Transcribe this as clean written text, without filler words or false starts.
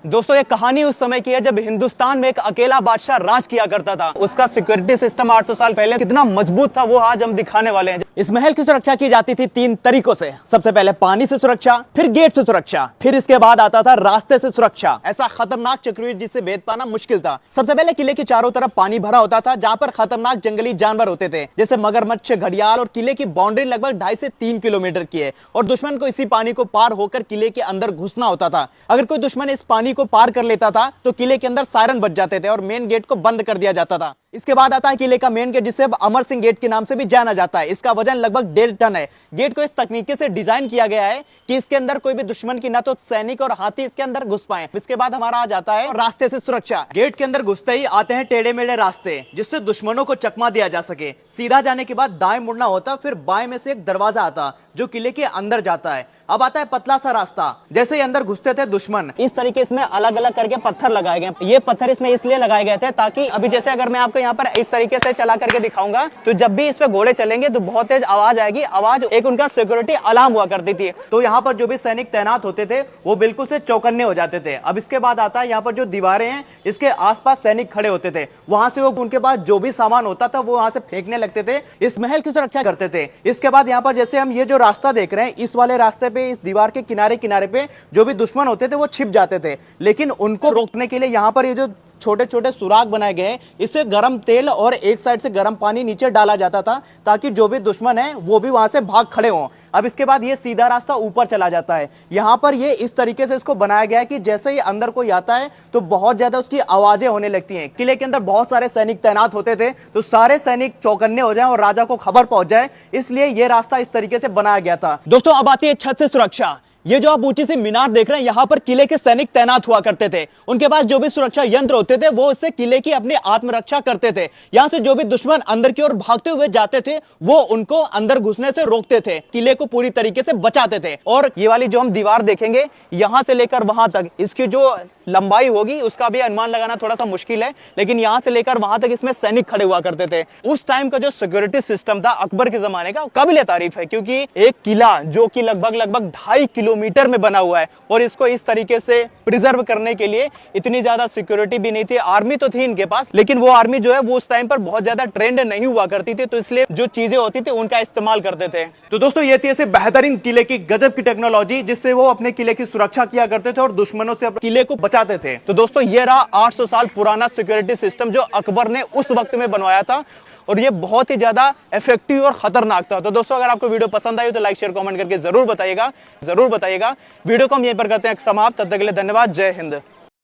दोस्तों ये कहानी उस समय की है जब हिंदुस्तान में एक अकेला बादशाह राज किया करता था। उसका सिक्योरिटी सिस्टम 800 साल पहले कितना मजबूत था वो आज हम दिखाने वाले हैं। इस महल की सुरक्षा की जाती थी 3 तरीकों से। सबसे पहले पानी से सुरक्षा, फिर गेट से सुरक्षा, फिर इसके बाद आता था रास्ते से सुरक्षा। ऐसा खतरनाक चक्रव्यूह जिसे भेद पाना मुश्किल था। सबसे पहले किले के चारों तरफ पानी भरा होता था जहाँ पर खतरनाक जंगली जानवर होते थे जैसे मगरमच्छ, घड़ियाल। और किले की बाउंड्री लगभग 2.5 से 3 किलोमीटर की है और दुश्मन को इसी पानी को पार होकर किले के अंदर घुसना होता था। अगर कोई दुश्मन इस पानी को पार कर लेता था तो किले के अंदर सायरन बज जाते थे और मेन गेट को बंद कर दिया जाता था। इसके बाद आता है किले का मेन गेट जिसे अब अमर सिंह गेट के नाम से भी जाना जाता है। इसका वजन लगभग 1.5 टन है। गेट को इस तकनीकी से डिजाइन किया गया है कि इसके अंदर कोई भी दुश्मन की ना तो सैनिक और हाथी इसके अंदर घुस पाए। इसके बाद हमारा आ जाता है रास्ते से सुरक्षा। गेट के अंदर घुसते ही आते हैं टेढ़े मेढ़े रास्ते जिससे दुश्मनों को चकमा दिया जा सके। सीधा जाने के बाद दाएं मुड़ना होता, फिर बाएं में से एक दरवाजा आता जो किले के अंदर जाता है। अब आता है पतला सा रास्ता। जैसे ही अंदर घुसते थे दुश्मन, इस तरीके इसमें अलग अलग करके पत्थर लगाए गए। ये पत्थर इसमें इसलिए लगाए गए थे ताकि अभी जैसे अगर मैं आपको यहाँ पर इस तरीके से चला करके दिखाऊंगा तो जब भी इस पे घोड़े चलेंगे तो बहुत तेज आवाज आएगी। आवाज एक उनका सिक्योरिटी अलार्म हुआ करती थी, तो यहाँ पर जो भी सैनिक तैनात होते थे वो बिल्कुल से चौकन्ने हो जाते थे। अब इसके बाद आता है यहाँ पर जो दीवारें हैं इसके आसपास सैनिक खड़े होते थे। वहां से वो उनके पास जो भी सामान होता था वो वहां से फेंकने लगते थे। इस महल की सुरक्षा करते थे। इसके बाद यहाँ पर जैसे हम ये जो रास्ता देख रहे हैं इस वाले रास्ते पे इस दीवार के किनारे किनारे पे जो भी दुश्मन होते थे वो छिप जाते थे, लेकिन उनको रोकने के लिए यहाँ पर ये जो छोटे छोटे सुराग बनाए गए हैं इससे गर्म तेल और एक साइड से गर्म पानी नीचे डाला जाता था ताकि जो भी दुश्मन है वो भी वहां से भाग खड़े हों। अब इसके बाद ये सीधा रास्ता ऊपर चला जाता है। यहाँ पर ये इस तरीके से इसको बनाया गया है कि जैसे ही अंदर कोई आता है तो बहुत ज्यादा उसकी आवाजें होने लगती हैं। किले के अंदर बहुत सारे सैनिक तैनात होते थे तो सारे सैनिक चौकन्ने हो जाए और राजा को खबर पहुंच जाए, इसलिए ये रास्ता इस तरीके से बनाया गया था। दोस्तों अब आती है छत से सुरक्षा। ये जो आप ऊंची सी मीनार देख रहे हैं यहाँ पर किले के सैनिक तैनात हुआ करते थे। उनके पास जो भी सुरक्षा यंत्र होते थे वो इससे किले की अपनी आत्मरक्षा करते थे। यहाँ से जो भी दुश्मन अंदर की ओर भागते हुए जाते थे वो उनको अंदर घुसने से रोकते थे, किले को पूरी तरीके से बचाते थे। और ये वाली जो हम दीवार देखेंगे यहाँ से लेकर वहां तक इसकी जो लंबाई होगी उसका भी अनुमान लगाना थोड़ा सा मुश्किल है, लेकिन यहाँ से लेकर वहां तक इसमें सैनिक खड़े हुआ करते थे। उस टाइम का जो सिक्योरिटी सिस्टम था अकबर के जमाने का काबिले तारीफ है, क्योंकि एक किला जो कि लगभग 2.5 किलोमीटर में बना हुआ है और इसको इस तरीके से प्रिजर्व करने के लिए इतनी ज्यादा सिक्योरिटी भी नहीं थी। आर्मी तो थी इनके पास, लेकिन वो आर्मी जो है वो उस टाइम पर बहुत ज्यादा ट्रेंड नहीं हुआ करती थी, तो इसलिए जो चीजें होती थी उनका इस्तेमाल करते थे। तो दोस्तों ये थी ऐसे बेहतरीन किले की गजब की टेक्नोलॉजी जिससे वो अपने किले की सुरक्षा किया करते थे और दुश्मनों से अपने किले को बचाते थे। तो दोस्तों ये रहा 800 साल पुराना सिक्योरिटी सिस्टम जो अकबर ने उस वक्त में बनवाया था और ये बहुत ही ज्यादा इफेक्टिव और खतरनाक था। तो दोस्तों अगर आपको वीडियो पसंद आई तो लाइक शेयर कमेंट करके जरूर बताइएगा। वीडियो को हम यहीं पर करते हैं समाप्त। तब तक के लिए धन्यवाद। जय हिंद।